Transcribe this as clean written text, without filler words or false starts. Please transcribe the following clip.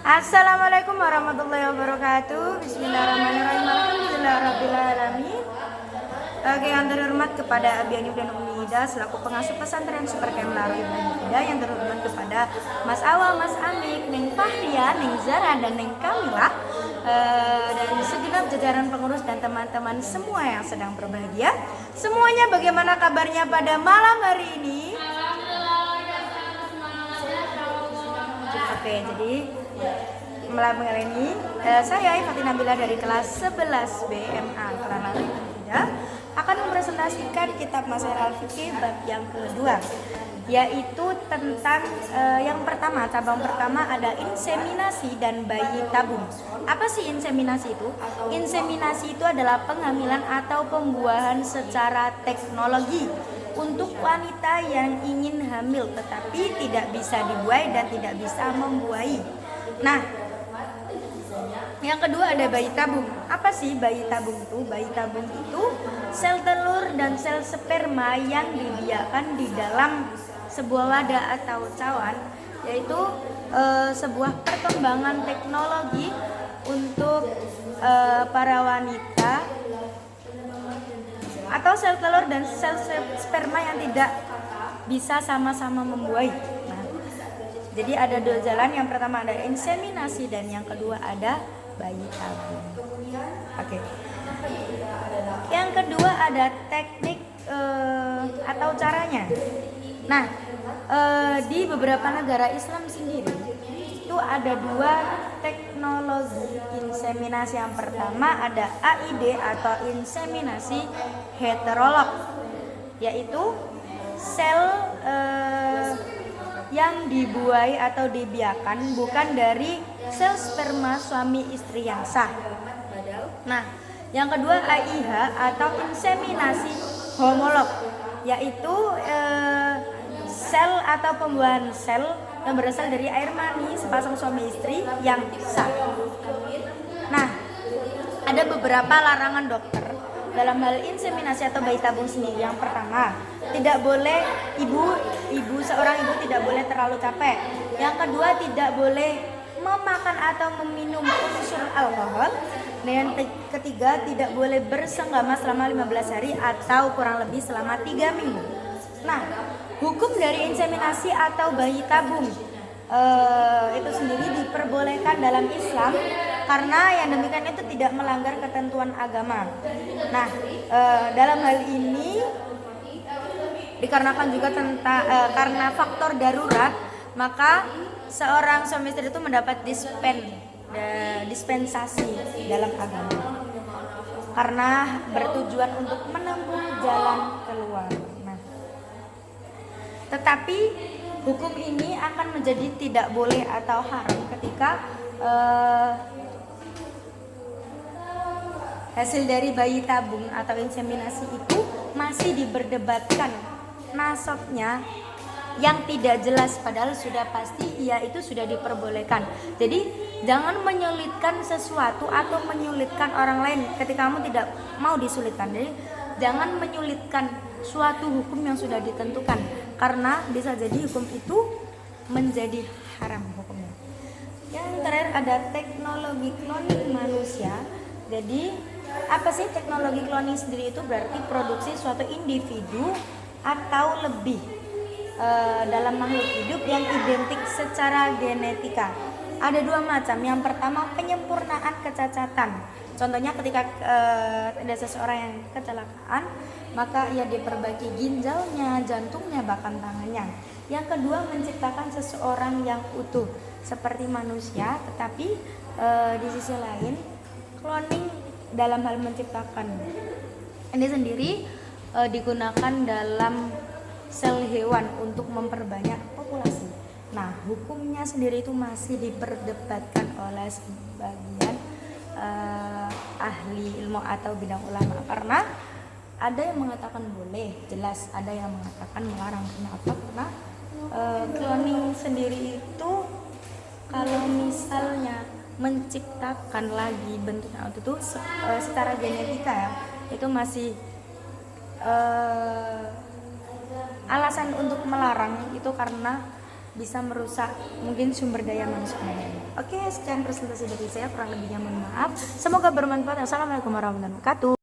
Assalamualaikum warahmatullahi wabarakatuh. Bismillahirrahmanirrahim. Alhamdulillahirrabbilalamin. Yang terhormat kepada Abi Hanif dan Umi Ida selaku pengasuh pesantren Super Kemlar Ibrahim Ida, yang terhormat kepada Mas Awal, Mas Amik, Neng Fahria, Neng Zara, dan Neng Kamila, dan segenap jajaran pengurus dan teman-teman semua yang sedang berbahagia. Semuanya bagaimana kabarnya pada malam hari ini? Oke, jadi malam hari ini saya Fatina Bila dari kelas 11 BMA Kelana Tidak akan mempresentasikan kitab Masail Al-Fiqih bab yang kedua, yaitu tentang yang pertama, cabang pertama ada inseminasi dan bayi tabung. Apa sih inseminasi itu? Inseminasi itu adalah penghamilan atau pembuahan secara teknologi untuk wanita yang ingin hamil tetapi tidak bisa dibuai dan tidak bisa membuahi. Nah, yang kedua ada bayi tabung. Apa sih bayi tabung itu? Bayi tabung itu sel telur dan sel sperma yang dibiarkan di dalam sebuah wadah atau cawan, yaitu sebuah perkembangan teknologi untuk para wanita, atau sel telur dan sel sperma yang tidak bisa sama-sama membuahi. Nah, jadi ada dua jalan. Yang pertama ada inseminasi dan yang kedua ada bayi tabung. Oke. Yang kedua ada teknik atau caranya. Nah, di beberapa negara Islam sendiri itu ada dua teknologi inseminasi. Yang pertama ada AID atau inseminasi heterolog, yaitu sel yang dibuai atau dibiarkan bukan dari sel sperma suami istri yang sah. Nah, yang kedua AIH atau inseminasi homolog, yaitu sel atau pembuahan sel yang berasal dari air mani sepasang suami istri yang sah. Nah, ada beberapa larangan dokter dalam hal inseminasi atau bayi tabung sendiri. Yang pertama, tidak boleh seorang ibu tidak boleh terlalu capek. Yang kedua, tidak boleh memakan atau meminum unsur alkohol. Dan yang ketiga, tidak boleh bersenggama selama 15 hari atau kurang lebih selama 3 minggu. Nah, hukum dari inseminasi atau bayi tabung itu sendiri diperbolehkan dalam Islam karena yang demikian itu tidak melanggar ketentuan agama. Nah, dalam hal ini dikarenakan juga karena faktor darurat, maka seorang suami istri itu mendapat dispensasi dalam agama karena bertujuan untuk menempuh jalan keluar. Nah, tetapi hukum ini akan menjadi tidak boleh atau haram ketika hasil dari bayi tabung atau inseminasi itu masih diperdebatkan nasabnya yang tidak jelas, padahal sudah pasti itu sudah diperbolehkan. Jadi jangan menyulitkan sesuatu atau menyulitkan orang lain ketika kamu tidak mau disulitkan. Jadi jangan menyulitkan suatu hukum yang sudah ditentukan, karena bisa jadi hukum itu menjadi haram hukumnya. Yang terakhir ada teknologi kloning manusia. Jadi apa sih teknologi kloning sendiri? Itu berarti produksi suatu individu atau lebih dalam makhluk hidup yang identik secara genetika. Ada dua macam. Yang pertama penyempurnaan kecacatan. Contohnya ketika ada seseorang yang kecelakaan, maka ia diperbaiki ginjalnya, jantungnya, bahkan tangannya. Yang kedua menciptakan seseorang yang utuh seperti manusia, tetapi di sisi lain cloning dalam hal menciptakan ini sendiri digunakan dalam sel hewan untuk memperbanyak populasi. Nah, hukumnya sendiri itu masih diperdebatkan oleh sebagian ahli ilmu atau bidang ulama, karena ada yang mengatakan boleh, jelas ada yang mengatakan melarang. Kenapa? Karena cloning sendiri itu kalau misalnya menciptakan lagi bentuknya itu secara genetika ya, itu masih alasan untuk melarang itu karena bisa merusak mungkin sumber daya manusia. Oke, sekian presentasi dari saya, kurang lebihnya mohon maaf. Semoga bermanfaat. Assalamualaikum warahmatullahi wabarakatuh.